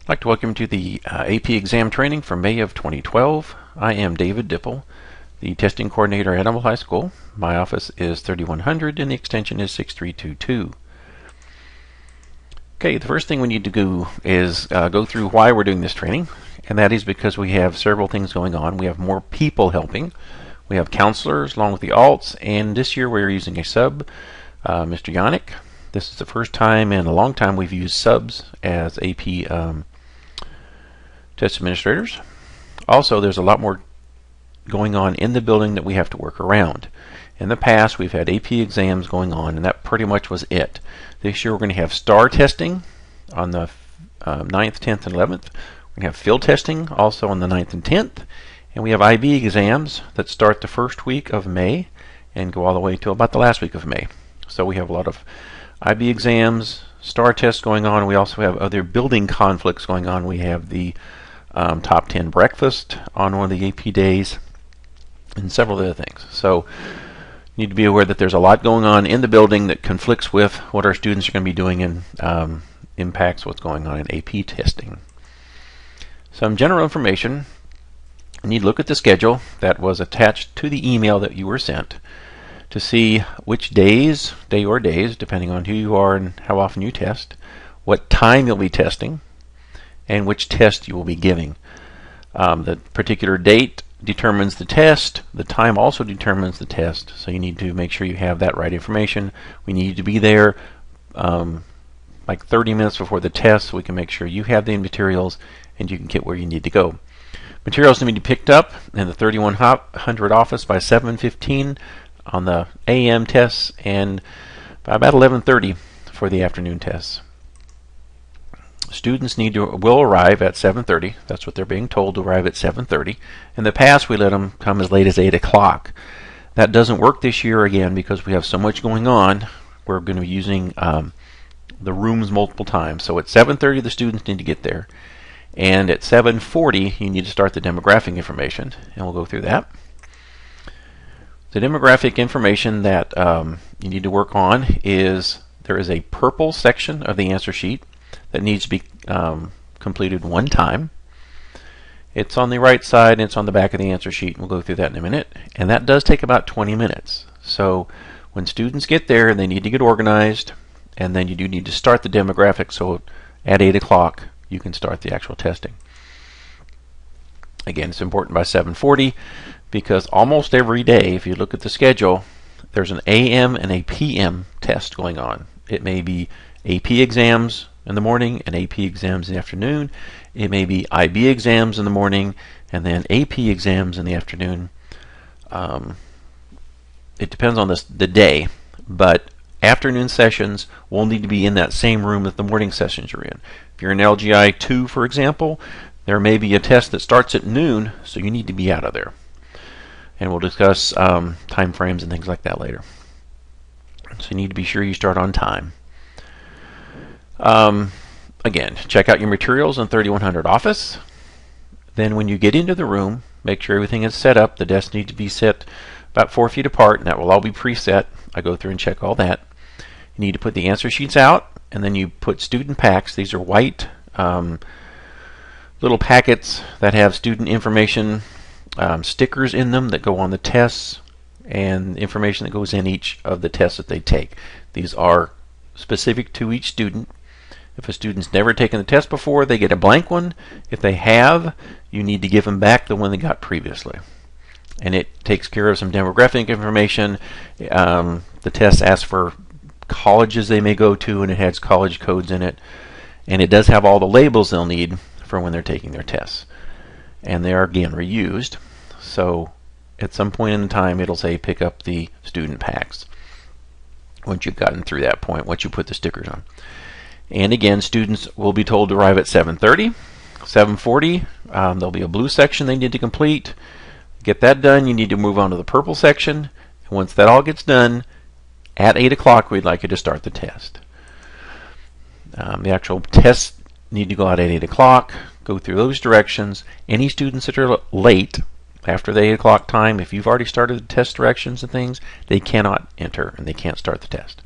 I'd like to welcome you to the AP exam training for May of 2012. I am David Dipple, the testing coordinator at Humble High School. My office is 3100 and the extension is 6322. Okay, the first thing we need to do is go through why we're doing this training, and that is because we have several things going on. We have more people helping. We have counselors along with the alts, and this year we're using a sub, Mr. Yannick. This is the first time in a long time we've used subs as AP test administrators. Also, there's a lot more going on in the building that we have to work around. In the past, we've had AP exams going on, and that pretty much was it. This year, we're going to have STAR testing on the 9th, 10th, and 11th. We're going to have field testing also on the 9th and 10th. And we have IB exams that start the first week of May and go all the way till about the last week of May. So we have a lot of IB exams, STAR tests going on. We also have other building conflicts going on. We have the top 10 breakfast on one of the AP days and several other things. So you need to be aware that there's a lot going on in the building that conflicts with what our students are going to be doing and impacts what's going on in AP testing. Some general information. You need to look at the schedule that was attached to the email that you were sent to see which days, day or days, depending on who you are and how often you test, what time you'll be testing, and which test you will be giving. The particular date determines the test. The time also determines the test, so you need to make sure you have that right information. We need to be there like 30 minutes before the test so we can make sure you have the materials and you can get where you need to go. Materials need to be picked up in the 3100 office by 7:15 on the AM tests and by about 11:30 for the afternoon tests. Students will arrive at 7:30. That's what they're being told, to arrive at 7:30. In the past, we let them come as late as 8 o'clock. That doesn't work this year again because we have so much going on. We're going to be using the rooms multiple times. So at 7:30, the students need to get there. And at 7:40, you need to start the demographic information, and we'll go through that. The demographic information that you need to work on is there is a purple section of the answer sheet that needs to be completed one time. It's on the right side and it's on the back of the answer sheet. We'll go through that in a minute. And that does take about 20 minutes. So when students get there, they need to get organized, and then you do need to start the demographic, so at 8 o'clock you can start the actual testing. Again, it's important by 7:40 because almost every day, if you look at the schedule, there's an AM and a PM test going on. It may be AP exams in the morning and AP exams in the afternoon. It may be IB exams in the morning and then AP exams in the afternoon. It depends on the day, but afternoon sessions will need to be in that same room that the morning sessions are in. If you're in LGI 2, for example, there may be a test that starts at noon, so you need to be out of there. And we'll discuss time frames and things like that later. So you need to be sure you start on time. Again, check out your materials in 3100 office. Then when you get into the room, make sure everything is set up. The desks need to be set about 4 feet apart, and that will all be preset. I go through and check all that. You need to put the answer sheets out, and then you put student packs. These are white little packets that have student information stickers in them that go on the tests and information that goes in each of the tests that they take. These are specific to each student. If a student's never taken the test before, they get a blank one. If they have, you need to give them back the one they got previously. And it takes care of some demographic information. The test asks for colleges they may go to, and it has college codes in it. And it does have all the labels they'll need for when they're taking their tests. And they are, again, reused. So at some point in time, it'll say pick up the student packs once you've gotten through that point, once you put the stickers on. And again, students will be told to arrive at 7:30. 7:40, there'll be a blue section they need to complete. Get that done, you need to move on to the purple section. And once that all gets done, at 8 o'clock, we'd like you to start the test. The actual tests need to go out at 8 o'clock, go through those directions. Any students that are late after the 8 o'clock time, if you've already started the test directions and things, they cannot enter and they can't start the test.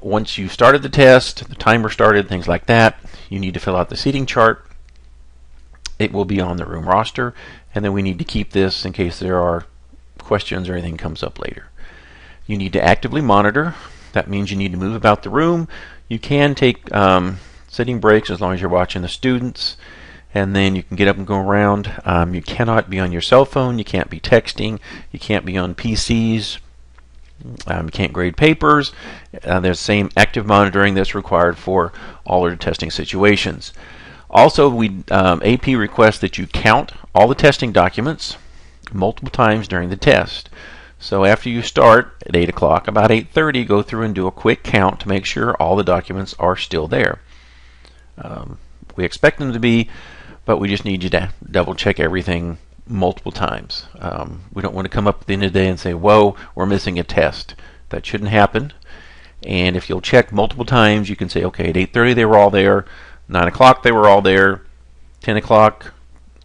Once you've started the test, the timer started, things like that, you need to fill out the seating chart. It will be on the room roster, and then we need to keep this in case there are questions or anything comes up later. You need to actively monitor. That means you need to move about the room. You can take sitting breaks as long as you're watching the students, and then you can get up and go around. You cannot be on your cell phone. You can't be texting. You can't be on PCs. You can't grade papers. There's the same active monitoring that's required for all of the testing situations. Also, AP requests that you count all the testing documents multiple times during the test. So after you start at 8 o'clock, about 8:30, go through and do a quick count to make sure all the documents are still there. We expect them to be, but we just need you to double check everything multiple times. We don't want to come up at the end of the day and say, whoa, we're missing a test. That shouldn't happen. And if you'll check multiple times, you can say, okay, at 8:30 they were all there, 9 o'clock they were all there, 10 o'clock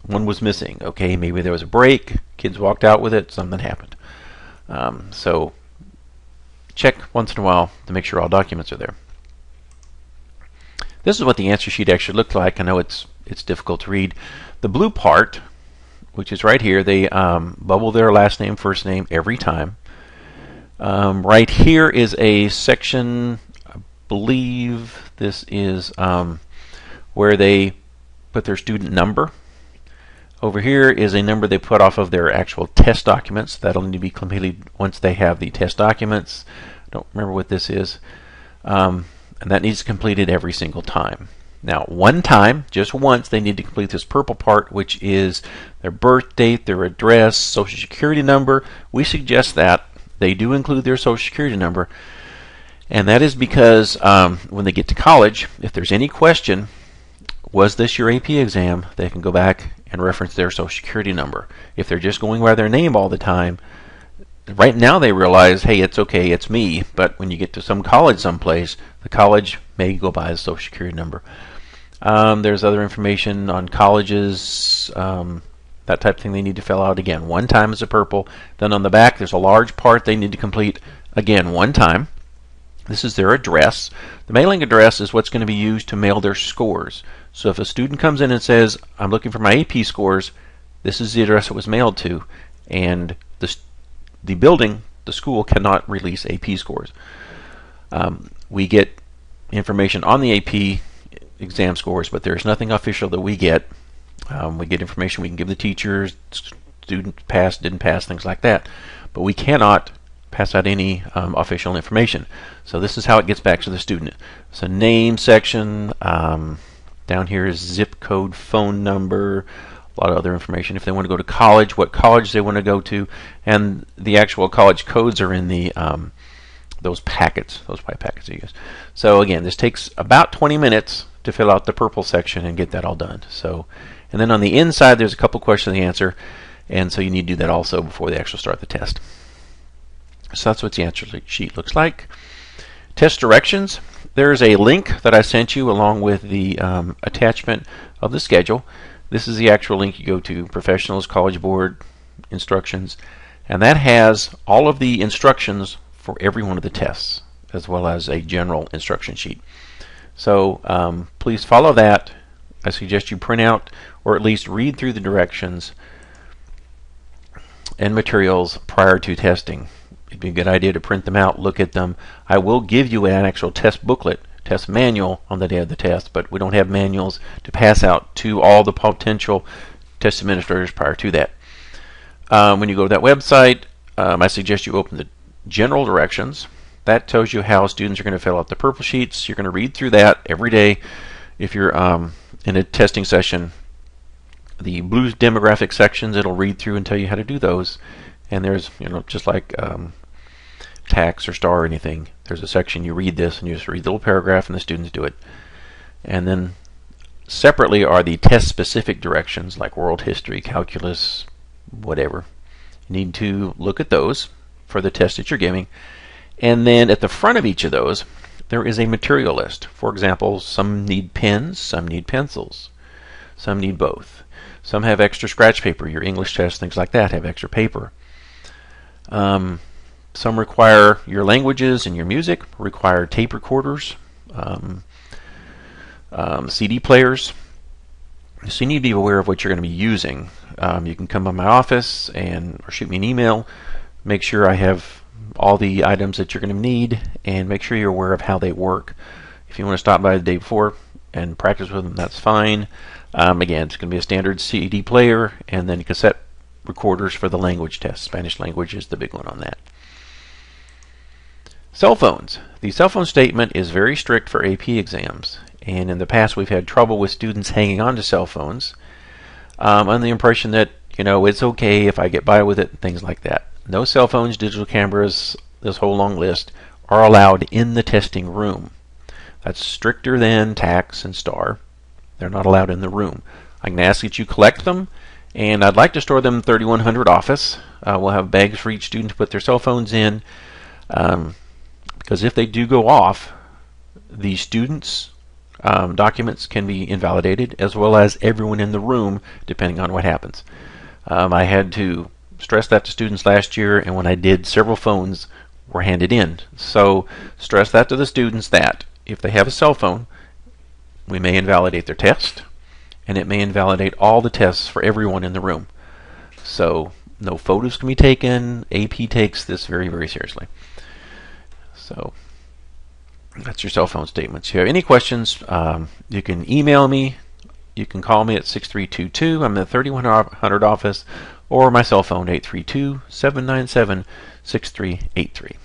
one was missing. Okay, maybe there was a break, kids walked out with it, something happened. So check once in a while to make sure all documents are there. This is what the answer sheet actually looked like. I know it's difficult to read. The blue part, which is right here, they bubble their last name, first name every time. Right here is a section, I believe this is where they put their student number. Over here is a number they put off of their actual test documents. That'll need to be completed once they have the test documents. I don't remember what this is. And that needs completed every single time. Now, one time, just once, they need to complete this purple part, which is their birth date, their address, social security number. We suggest that they do include their social security number. And that is because when they get to college, if there's any question, was this your AP exam, they can go back and reference their social security number. If they're just going by their name all the time, right now they realize, hey, it's okay, it's me. But when you get to some college someplace, the college may go by the social security number. There's other information on colleges, that type of thing they need to fill out. Again, one time is a purple. Then on the back, there's a large part they need to complete, again, one time. This is their address. The mailing address is what's going to be used to mail their scores. So if a student comes in and says, I'm looking for my AP scores, this is the address it was mailed to, and the building, the school, cannot release AP scores. We get information on the AP exam scores, but there's nothing official that we get. We get information we can give the teachers, student passed, didn't pass, things like that. But we cannot pass out any official information. So this is how it gets back to the student. So name section, down here is zip code, phone number, a lot of other information. If they want to go to college, what college they want to go to, and the actual college codes are in the those packets, those white packets you use. So again, this takes about 20 minutes to fill out the purple section and get that all done. So, and then on the inside, there's a couple questions to answer, and so you need to do that also before they actually start the test. So that's what the answer sheet looks like. Test directions. There's a link that I sent you along with the attachment of the schedule. This is the actual link you go to, Professionals College Board instructions, and that has all of the instructions for every one of the tests, as well as a general instruction sheet. So please follow that. I suggest you print out or at least read through the directions and materials prior to testing. It'd be a good idea to print them out, look at them. I will give you an actual test booklet, test manual on the day of the test, but we don't have manuals to pass out to all the potential test administrators prior to that. When you go to that website, I suggest you open the general directions. That tells you how students are going to fill out the purple sheets. You're going to read through that every day. If you're in a testing session, the blue demographic sections, it'll read through and tell you how to do those. And there's, just like tax or star or anything, there's a section you read this and you just read the little paragraph and the students do it. And then separately are the test specific directions like world history, calculus, whatever. You need to look at those for the test that you're giving. And then at the front of each of those, there is a material list. For example, some need pens, some need pencils, some need both. Some have extra scratch paper. Your English tests, things like that, have extra paper. Some require your languages and your music, require tape recorders. CD players. So you need to be aware of what you're going to be using. You can come by my office or shoot me an email. Make sure I have all the items that you're going to need, and make sure you're aware of how they work. If you want to stop by the day before and practice with them, that's fine. Again, it's going to be a standard CD player and then cassette recorders for the language test. Spanish language is the big one on that. Cell phones. The cell phone statement is very strict for AP exams, and in the past we've had trouble with students hanging on to cell phones on the impression that, it's okay if I get by with it and things like that. No cell phones, digital cameras, this whole long list, are allowed in the testing room. That's stricter than TAX and STAR. They're not allowed in the room. I can ask that you collect them, and I'd like to store them in 3100 office. We'll have bags for each student to put their cell phones in, because if they do go off, the students' documents can be invalidated, as well as everyone in the room, depending on what happens. I had to stress that to students last year, and when I did, several phones were handed in. So stress that to the students that if they have a cell phone, we may invalidate their test, and it may invalidate all the tests for everyone in the room. So no photos can be taken. AP takes this very, very seriously. So that's your cell phone statements. If you have any questions, you can email me. You can call me at 6322. I'm in the 3100 office, or my cell phone 832-797-6383.